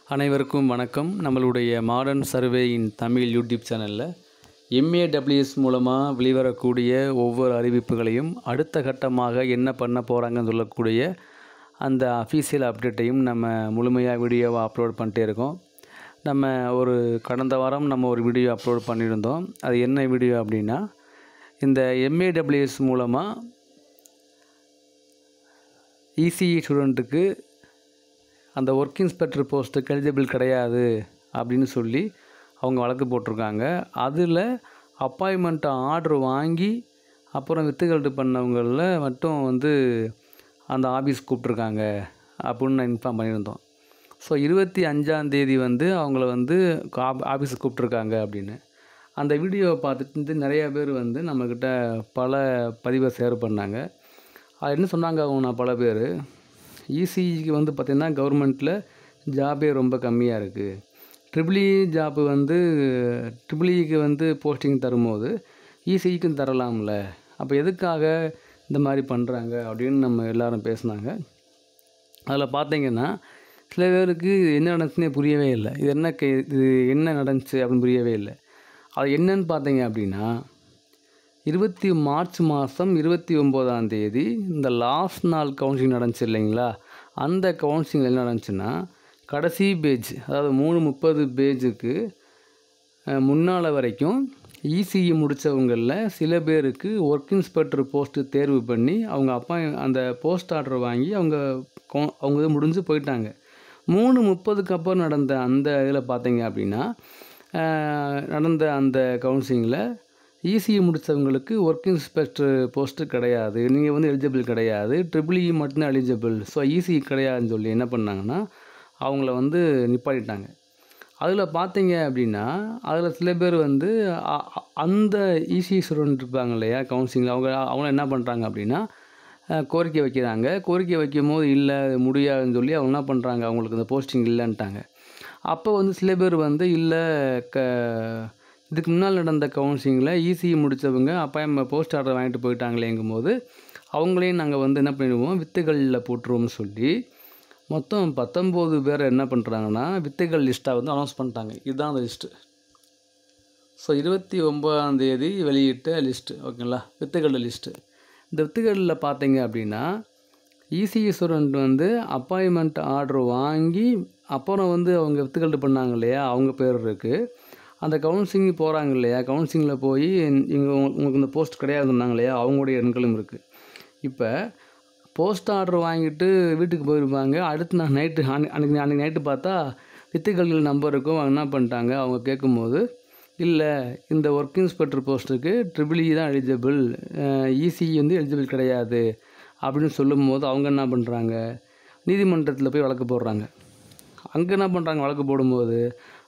அனைவருக்கும் வணக்கம். நம்மளுடைய மாடர்ன் சர்வேயின் தமிழ் யூடியூப் சேனலில் எம்ஏடபிள்யூஎஸ் மூலமாக வெளிவரக்கூடிய ஒவ்வொரு அறிவிப்புகளையும் அடுத்த கட்டமாக என்ன பண்ண போகிறாங்கன்னு சொல்லக்கூடிய அந்த அஃபீஷியல் அப்டேட்டையும் நம்ம முழுமையாக வீடியோவாக அப்லோட் பண்ணிட்டே இருக்கோம். நம்ம கடந்த வாரம் ஒரு வீடியோ அப்லோட் பண்ணியிருந்தோம். அது என்ன வீடியோ அப்படின்னா, இந்த எம்ஏடபிள்யூஎஸ் மூலமாக இசிஇ ஸ்டூடெண்ட்டுக்கு அந்த ஒர்க் இன்ஸ்பெக்டர் போஸ்ட்டுக்கு எலிஜிபிள் கிடையாது அப்படின்னு சொல்லி அவங்க வழக்கு போட்டிருக்காங்க. அதில் அப்பாயின்மெண்ட் ஆர்டர் வாங்கி அப்புறம் வித்துக்கல்ட்டு பண்ணவங்களில் மட்டும் அந்த ஆஃபீஸ் கூப்பிட்ருக்காங்க அப்படின்னு நான் இன்ஃபார்ம் பண்ணியிருந்தோம். ஸோ 25ஆந்தேதி அவங்கள ஆஃபீஸுக்கு கூப்பிட்ருக்காங்க அப்படின்னு அந்த வீடியோவை பார்த்துட்டு நிறையா பேர் நம்மக்கிட்ட பல பதிவை ஷேர் பண்ணாங்க. அது என்ன சொன்னாங்க அவங்க பல பேர், இசிஇக்கு பார்த்திங்கன்னா கவர்மெண்ட்டில் ஜாபே ரொம்ப கம்மியாக இருக்குது. ட்ரிபிள்இ ஜாப்பு ட்ரிபிள்இக்கு போஸ்டிங் தரும்போது இசிஇக்கும் தரலாம்ல, அப்போ எதுக்காக இந்த மாதிரி பண்ணுறாங்க அப்படின்னு நம்ம எல்லோரும் பேசுனாங்க. அதில் பார்த்திங்கன்னா சில பேருக்கு என்ன நடந்துச்சுன்னே புரியவே இல்லை. இது என்ன நடந்துச்சு அப்படின்னு புரியவே இல்லை. அது என்னன்னு பார்த்தீங்க அப்படின்னா, மார்ச் மாதம் 29ஆந்தேதி இந்த லாஸ்ட் நாள் கவுன்சிலிங் நடந்துச்சு இல்லைங்களா? அந்த கவுன்சிலிங் என்ன நடந்துச்சுன்னா, கடைசி பேஜ், அதாவது 3:30 பேஜுக்கு முன்னால் வரைக்கும் இசிஇ முடித்தவங்களில் சில பேருக்கு ஒர்க் இன்ஸ்பெக்டர் போஸ்ட்டு தேர்வு பண்ணி அவங்க அந்த போஸ்ட் ஆர்டர் வாங்கி அவங்க முடிஞ்சு போயிட்டாங்க. 3:30க்கு அப்புறம் நடந்த அந்த இதில் பார்த்தீங்க அப்படின்னா, நடந்த அந்த கவுன்சிலிங்கில் இசிஇ முடித்தவங்களுக்கு ஒர்க் இன்ஸ்பெக்டர் போஸ்ட்டு கிடையாது, நீங்கள் எலிஜிபிள் கிடையாது, ட்ரிபிள்இ மட்டும்தான் எலிஜிபிள், ஸோ இசிஇ கிடையாதுன்னு சொல்லி என்ன பண்ணாங்கன்னா அவங்கள நிப்பாட்டிட்டாங்க. அதில் பார்த்தீங்க அப்படின்னா, அதில் சில பேர் அந்த இசிஇ ஸ்டூடெண்ட் இருப்பாங்க இல்லையா கவுன்சிலிங்கில், அவங்க என்ன பண்ணுறாங்க அப்படின்னா கோரிக்கை வைக்கிறாங்க. கோரிக்கை வைக்கும் போது இல்லை முடியாதுன்னு சொல்லி அவங்க என்ன பண்ணுறாங்க, அவங்களுக்கு இந்த போஸ்டிங் இல்லைன்ட்டாங்க. அப்போ சில பேர் இல்லை இதுக்கு முன்னால் நடந்த கவுன்சிலிங்கில் இசிஇ முடித்தவங்க போஸ்ட் ஆர்டர் வாங்கிட்டு போயிட்டாங்களேங்கும்போது அவங்களையும் நாங்கள் என்ன பண்ணிடுவோம், வித்துகளில் போட்டுருவோம்னு சொல்லி மொத்தம் 19 பேரை என்ன பண்ணுறாங்கன்னா வித்துகள் லிஸ்ட்டாக அனௌன்ஸ் பண்ணிட்டாங்க. இதுதான் அந்த லிஸ்ட்டு. ஸோ 29ஆந்தேதி வெளியிட்ட லிஸ்ட்டு, ஓகேங்களா, வித்துகள் லிஸ்ட்டு. இந்த வித்துகளில் பார்த்தீங்க அப்படின்னா இசிஇ ஸ்டூடெண்ட் அப்பாயின்மெண்ட் ஆர்டர் வாங்கி அப்புறம் அவங்க வித்துக்கல்ட்டு பண்ணாங்க இல்லையா, அவங்க பேர் இருக்குது. அந்த கவுன்சிலிங் போகிறாங்க இல்லையா, கவுன்சிலிங்கில் போய் உங்களுக்கு இந்த போஸ்ட் கிடையாது சொன்னாங்க இல்லையா, அவங்களுடைய எண்களும் இருக்குது. இப்போ போஸ்ட் ஆர்டர் வாங்கிட்டு வீட்டுக்கு போயிருப்பாங்க. அடுத்து நான் அன்றைக்கி நைட்டு பார்த்தா வித்துக்கள் நம்பர் இருக்கும். அவங்க என்ன பண்ணிட்டாங்க, அவங்க கேட்கும்போது இல்லை இந்த ஒர்க் இன்ஸ்பெக்டர் போஸ்ட்டுக்கு ட்ரிபிள்இ தான் எலிஜிபிள், இசிஇ எலிஜிபிள் கிடையாது அப்படின்னு சொல்லும்போது அவங்க என்ன பண்ணுறாங்க, நீதிமன்றத்தில் போய் வழக்கு போடுறாங்க. அங்கே என்ன பண்ணுறாங்க, வழக்கு போடும்போது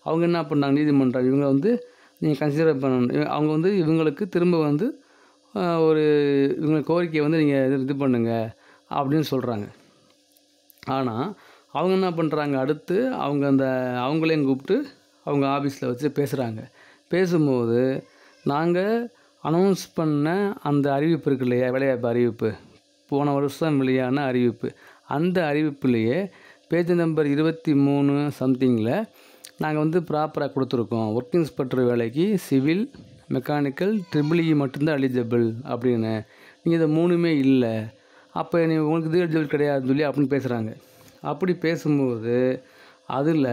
அவங்க என்ன பண்ணாங்க, நீதிமன்றம் இவங்க நீங்கள் கன்சிடர் பண்ணணும், அவங்க இவங்களுக்கு திரும்ப இவங்க கோரிக்கையை நீங்கள் இது பண்ணுங்கள் அப்படின்னு சொல்கிறாங்க. ஆனால் அவங்க என்ன பண்ணுறாங்க, அடுத்து அவங்களையும் கூப்பிட்டு அவங்க ஆஃபீஸில் வச்சு பேசுகிறாங்க. பேசும்போது நாங்கள் அனௌன்ஸ் பண்ண அந்த அறிவிப்பு இருக்கு இல்லையா, வேலைவாய்ப்பு அறிவிப்பு, போன வருஷம் வெளியான அறிவிப்பு, அந்த அறிவிப்புலேயே பேஜ் நம்பர் 23 சம்திங்கில் நாங்கள் ப்ராப்பராக கொடுத்துருக்கோம், ஒர்க் இன்ஸ்பெக்டர் வேலைக்கு சிவில், மெக்கானிக்கல், ட்ரிபிள்இ மட்டும்தான் எலிஜிபிள் அப்படின்னு. நீங்கள் இதை 3மே இல்லை, அப்போ உங்களுக்கு இது எலிஜிபிள் கிடையாதுன்னு சொல்லி அப்படின்னு பேசுகிறாங்க. அப்படி பேசும்போது அதில்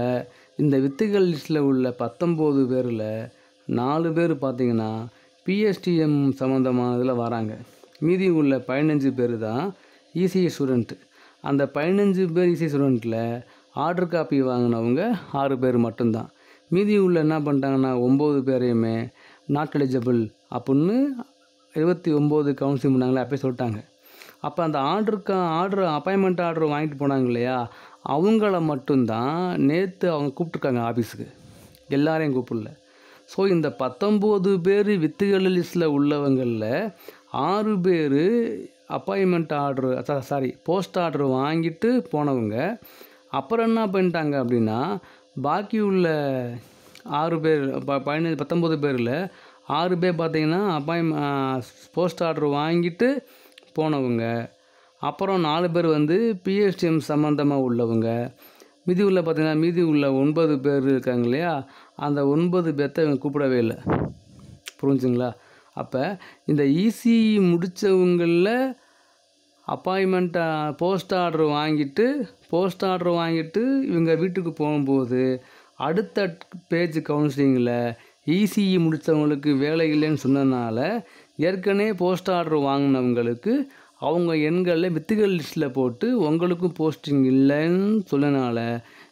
இந்த வித்துகள் லிஸ்ட்டில் உள்ள 19 பேரில் 4 பேர் பார்த்திங்கன்னா பிஎஸ்டிஎம் சம்மந்தமானதில் வராங்க. மீதி உள்ள 15 பேர் தான் இசிஇ ஸ்டூடெண்ட்டு. அந்த 15 பேர் இசிஇ ஸ்டூடெண்ட்டில் ஆர்டர் காப்பி வாங்கினவங்க 6 பேர் மட்டும்தான். மீதி உள்ள என்ன பண்ணிட்டாங்கன்னா 9 பேரையுமே நாட் எலிஜிபிள் அப்படின்னு 29 கவுன்சிலிங் பண்ணாங்களே அப்போ சொல்லிட்டாங்க. அப்போ அந்த அப்பாயின்மெண்ட் ஆர்டர் வாங்கிட்டு போனாங்க இல்லையா, அவங்கள மட்டும்தான் நேற்று அவங்க கூப்பிட்ருக்காங்க ஆஃபீஸுக்கு, எல்லாரையும் கூப்பிடல. ஸோ இந்த 19 பேர் வித்துகள் லிஸ்ட்டில் உள்ளவங்களில் 6 பேர் அப்பாயின்மெண்ட் ஆர்டர் போஸ்ட் ஆர்டர் வாங்கிட்டு போனவங்க. அப்புறம் என்ன பண்ணிட்டாங்க அப்படின்னா, பாக்கி உள்ள 6 பேர் 19 பேரில் 6 பேர் பார்த்திங்கன்னா போஸ்ட் ஆர்டர் வாங்கிட்டு போனவங்க. அப்புறம் 4 பேர் பிஎஸ்டிஎம் சம்மந்தமாக உள்ளவங்க. மீதி உள்ள பார்த்தீங்கன்னா மீதி உள்ள 9 பேர் இருக்காங்க இல்லையா, அந்த 9 பேர்த்த இவங்க கூப்பிடவே இல்லை. புரிஞ்சுங்களா? அப்போ இந்த இசிஇ முடித்தவங்களில் அப்பாயின்மெண்ட் போஸ்ட் ஆர்டர் வாங்கிட்டு இவங்க வீட்டுக்கு போகும்போது அடுத்த பேஜ் கவுன்சிலிங்கில் இசிஇ முடித்தவங்களுக்கு வேலை இல்லைன்னு சொன்னதுனால ஏற்கனவே போஸ்ட் ஆர்டர் வாங்கினவங்களுக்கு அவங்க எண்களில் வித்துகள் லிஸ்ட்டில் போட்டு உங்களுக்கும் போஸ்டிங் இல்லைன்னு சொன்னனால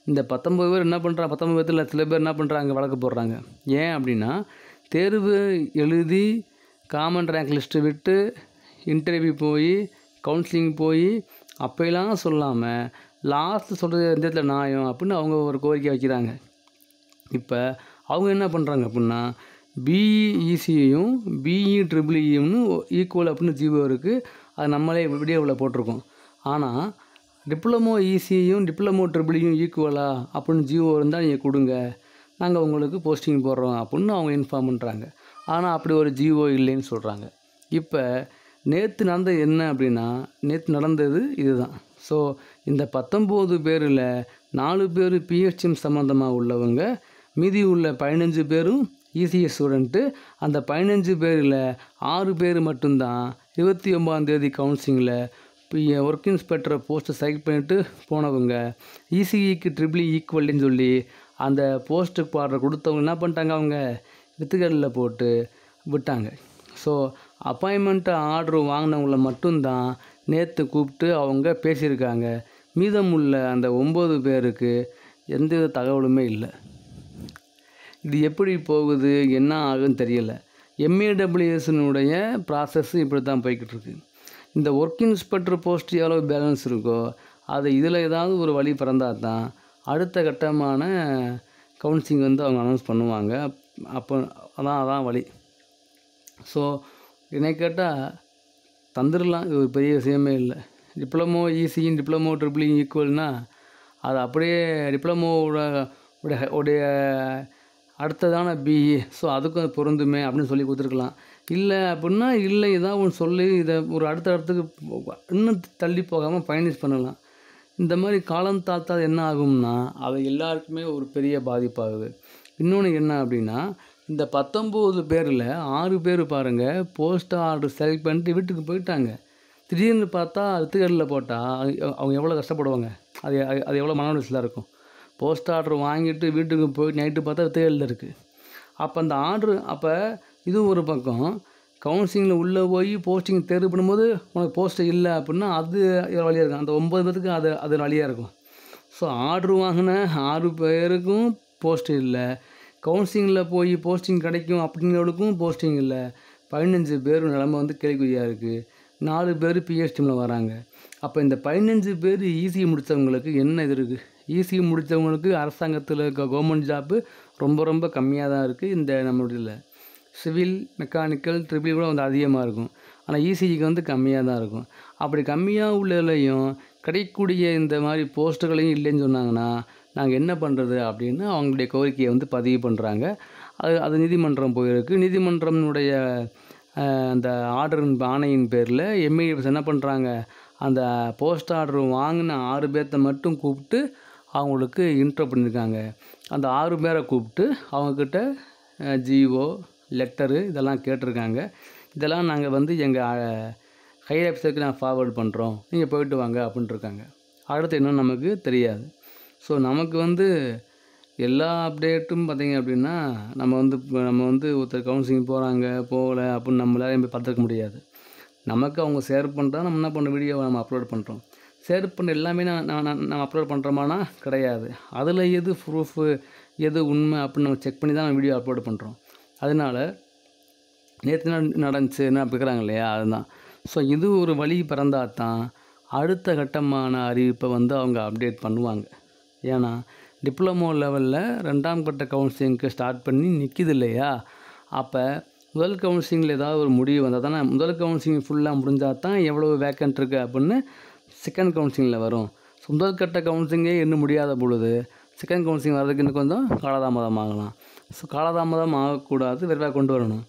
இந்த 19 பேர் என்ன பண்ணுறாங்க, 19 பேர்த்தில் சில பேர் என்ன பண்ணுறாங்க, வழக்கு போடுறாங்க. ஏன் அப்படின்னா தேர்வு எழுதி காமன் ரேங்க் லிஸ்ட்டு விட்டு இன்டர்வியூ போய் கவுன்சிலிங் போய் அப்போலாம் சொல்லாமல் லாஸ்ட்டு சொல்கிறது எந்த இடத்துல நியாயம் அப்படின்னு அவங்க ஒரு கோரிக்கை வைக்கிறாங்க. இப்போ அவங்க என்ன பண்ணுறாங்க அப்படின்னா பிஇசியும் பிஇஇஇன்னு ஈக்குவல் அப்படின்னு ஜிஓ இருக்குது. அது நம்மளே வீடியோவில் போட்டிருக்கோம். ஆனால் டிப்ளமோ இசியும் டிப்ளமோ ட்ரிபிளியும் ஈக்குவலா அப்படின்னு ஜிஓ இருந்தால் நீங்கள் கொடுங்க, நாங்கள் உங்களுக்கு போஸ்டிங் போடுறோம் அப்படின்னு அவங்க இன்ஃபார்ம் பண்ணுறாங்க. ஆனால் அப்படி ஒரு ஜிஓ இல்லைன்னு சொல்கிறாங்க. இப்போ நேற்று நடந்தது என்ன அப்படின்னா நேற்று நடந்தது இதுதான். ஸோ இந்த 19 பேரில் 4 பேர் பிஹெச்எம் சம்மந்தமாக உள்ளவங்க, மீதி உள்ள 15 பேரும் இசிஎஸ் ஸ்டூடெண்ட்டு. அந்த 15 பேரில் 6 பேர் மட்டும்தான் 29ஆம் தேதி கவுன்சிலிங்கில் ஒர்க் இன்ஸ்பெக்டர் போஸ்ட்டை செலக்ட் பண்ணிவிட்டு போனவங்க. இசிஇக்கு ட்ரிபிள் ஈக்குவல்னு சொல்லி அந்த போஸ்ட்டுக்கு ஆர்டர் கொடுத்தவங்க என்ன பண்ணிட்டாங்க, அவங்க வித்துகளில் போட்டு விட்டாங்க. ஸோ அப்பாயின்மெண்ட்டு ஆர்டர் வாங்கினவங்கள மட்டும்தான் நேற்று கூப்பிட்டு அவங்க பேசியிருக்காங்க. மீதமுள்ள அந்த 9 பேருக்கு எந்த தகவலுமே இல்லை. இது எப்படி போகுது, என்ன ஆகுன்னு தெரியல. எம்ஏடபிள்யூஎஸ்னுடைய ப்ராசஸ் இப்படி தான் போய்கிட்டு இருக்கு. இந்த ஒர்க் இன்ஸ்பெக்டர் போஸ்ட் எவ்வளோ பேலன்ஸ் இருக்கோ அது இதில் ஏதாவது ஒரு வழி பிறந்தால் தான் அடுத்த கட்டமான கவுன்சிலிங் வந்து அவங்க அனௌன்ஸ் பண்ணுவாங்க. அப்போ அதான் வழி. ஸோ என்னை கேட்டால் தந்துடலாம், இது ஒரு பெரிய விஷயமே இல்லை. டிப்ளமோ இசியும் டிப்ளமோ ட்ரிபிளிங் ஈக்குவல்னால் அது அப்படியே டிப்ளமோவுடைய அடுத்ததான பிஇ, ஸோ அதுக்கும் அது பொருந்துமே அப்படின்னு சொல்லி கொடுத்துருக்கலாம். இல்லை அப்படின்னா இல்லை, இதான் ஒன்று சொல்லி இதை ஒரு அடுத்த இடத்துக்கு இன்னும் தள்ளி போகாமல் ஃபைனலைஸ் பண்ணலாம். இந்த மாதிரி காலம் தாழ்த்தா என்ன ஆகும்னா அது எல்லாருக்குமே ஒரு பெரிய பாதிப்பாகுது. இன்னொன்று என்ன அப்படின்னா இந்த 19 பேரில் 6 பேர் பாருங்கள் போஸ்ட் ஆர்டர் செலக்ட் பண்ணிட்டு வீட்டுக்கு போயிட்டாங்க. திடீர்னு பார்த்தா வித்துகளில் போட்டால் அவங்க எவ்வளோ கஷ்டப்படுவாங்க, அது எவ்வளோ மன உளைச்சலாக இருக்கும். போஸ்ட் ஆர்டர் வாங்கிட்டு வீட்டுக்கு போய் நைட்டு பார்த்தா வித்துகளில் இருக்குது. அப்போ அந்த ஆர்டரு இதுவும் ஒரு பக்கம். கவுன்சிலிங்கில் உள்ளே போய் போஸ்டிங் தேர்வு பண்ணும்போது உனக்கு போஸ்ட்டு இல்லை அப்படின்னா அது வழியாக இருக்கும். அந்த 9 பேருக்கு அது வழியாக இருக்கும். ஸோ ஆர்டரு வாங்கின 6 பேருக்கும் போஸ்ட்டு இல்லை, கவுன்சிலிங்கில் போய் போஸ்டிங் கிடைக்கும் அப்படிங்கிறவங்களுக்கும் போஸ்டிங் இல்லை. 15 பேர் நிலமை வந்து கேள்விக்குறியாக இருக்குது. 4 பேர் பிஹெச்டிமில் வராங்க. அப்போ இந்த 15 பேர் இசிஇ முடித்தவங்களுக்கு என்ன இது இருக்குது? இசிஇ முடித்தவங்களுக்கு அரசாங்கத்தில் இருக்க கவர்மெண்ட் ஜாப்பு ரொம்ப ரொம்ப கம்மியாக தான் இருக்குது. இந்த நம்மளுடைய சிவில் மெக்கானிக்கல் ட்ரிபிள் கூட வந்து அதிகமாக இருக்கும். ஆனால் இசிஇக்கு வந்து கம்மியாக தான் இருக்கும். அப்படி கம்மியாக உள்ளதுலையும் கிடைக்கக்கூடிய இந்த மாதிரி போஸ்ட்டுகளையும் இல்லைன்னு சொன்னாங்கன்னா நாங்கள் என்ன பண்ணுறது அப்படின்னு அவங்களுடைய கோரிக்கையை வந்து பதிவு பண்ணுறாங்க. அது நீதிமன்றம் போயிருக்கு. நீதிமன்றத்தினுடைய அந்த ஆணையின் பேரில் எம்ஏஎஸ் என்ன பண்ணுறாங்க, அந்த போஸ்ட் ஆர்டர் வாங்கின 6 பேர்த்த மட்டும் கூப்பிட்டு அவங்களுக்கு இன்டர்வியூ பண்ணியிருக்காங்க. அந்த 6 பேரை கூப்பிட்டு அவங்கக்கிட்ட ஜிஓ லெட்டரு இதெல்லாம் கேட்டிருக்காங்க. இதெல்லாம் நாங்கள் வந்து எங்கள் ஹையர் ஆஃபீஸருக்கு நான் ஃபார்வர்ட் பண்ணுறோம், நீங்கள் போயிட்டு வாங்க அப்படின்ட்டுருக்காங்க. அடுத்து இன்னும் நமக்கு தெரியாது. ஸோ நமக்கு வந்து எல்லா அப்டேட்டும் பார்த்திங்க அப்படின்னா நம்ம வந்து ஒருத்தர் கவுன்சிலிங் போகிறாங்க போகலை அப்படின்னு நம்மளால போய் பார்த்துக்க முடியாது. நமக்கு அவங்க ஷேர் பண்ணுறா நம்ம என்ன பண்ணுற வீடியோவை நம்ம அப்லோட் பண்ணுறோம். ஷேர் பண்ண எல்லாமே நம்ம அப்லோட் பண்ணுறோமானா கிடையாது. அதில் எது ப்ரூஃபு எது உண்மை அப்படின்னு நம்ம செக் பண்ணி தான் நம்ம வீடியோ அப்லோட் பண்ணுறோம். அதனால் நேற்று நடந்துச்சு என்ன கேட்குறாங்க இல்லையா, அதுதான். ஸோ இது ஒரு வழி பிறந்தால் தான் அடுத்த கட்டமான அறிவிப்பை வந்து அவங்க அப்டேட் பண்ணுவாங்க. ஏன்னா டிப்ளமோ லெவலில் 2ஆம் கட்ட கவுன்சிலிங்க்கு ஸ்டார்ட் பண்ணி நிற்கிது இல்லையா. அப்போ முதல் கவுன்சிலிங்கில் ஏதாவது ஒரு முடிவு வந்தால் தானே, முதல் கவுன்சிலிங் ஃபுல்லாக முடிஞ்சால் தான் எவ்வளோ வேக்கண்ட் இருக்குது அப்படின்னு செகண்ட் கவுன்சிலிங்கில் வரும். ஸோ முதல் கட்ட கவுன்சிலிங்கே இன்னும் முடியாத பொழுது செகண்ட் கவுன்சிலிங் வர்றதுக்கு இன்னும் கொஞ்சம் காலதாமதம் ஆகலாம். ஸோ காலதாமதம் ஆகக்கூடாது, விரைவாக கொண்டு வரணும்.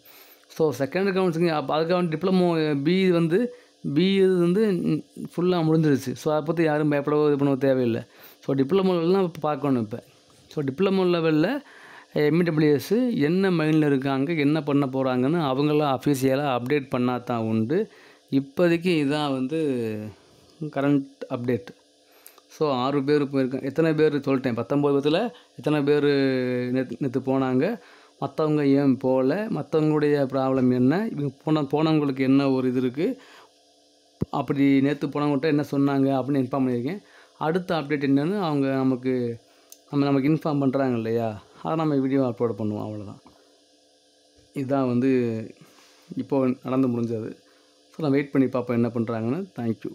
ஸோ செகண்ட் கவுன்சிலிங் அதுக்காக டிப்ளமோ பிஇ வந்து ஃபுல்லாக முடிஞ்சிருச்சு. ஸோ அதை பற்றி யாரும் பயப்படவோ இது பண்ணவோ தேவையில்லை. ஸோ டிப்ளமோ லெவல்லாம் இப்போ பார்க்கணும் இப்போ. ஸோ டிப்ளமோ லெவலில் எம்இடபிள்யூஎஸ் என்ன மைண்டில் இருக்காங்க, என்ன பண்ண போகிறாங்கன்னு அவங்களாம் அஃபீஷியலாக அப்டேட் பண்ணால் தான் உண்டு. இப்போதைக்கு இதான் வந்து கரண்ட் அப்டேட். ஸோ 6 பேர் போயிருக்காங்க. எத்தனை பேர் சொல்லிட்டேன், 19 பேர்த்தில் எத்தனை பேர் நேற்று போனாங்க, மற்றவங்க ஏன் போகல, மற்றவங்களுடைய ப்ராப்ளம் என்ன, இவங்க போனவங்களுக்கு என்ன ஒரு இது இருக்குது, அப்படி நேற்று போனவங்கள்ட்ட என்ன சொன்னாங்க அப்படின்னு இன்ஃபார்ம் பண்ணியிருக்கேன். அடுத்த அப்டேட் என்னென்னு அவங்க நமக்கு இன்ஃபார்ம் பண்ணுறாங்க இல்லையா, அதை நம்ம வீடியோ அப்லோட் பண்ணுவோம். அவ்வளோதான். இதுதான் வந்து இப்போது நடந்து முடிஞ்சது. ஸோ நான் வெயிட் பண்ணி பார்ப்போம் என்ன பண்ணுறாங்கன்னு. தேங்க்யூ.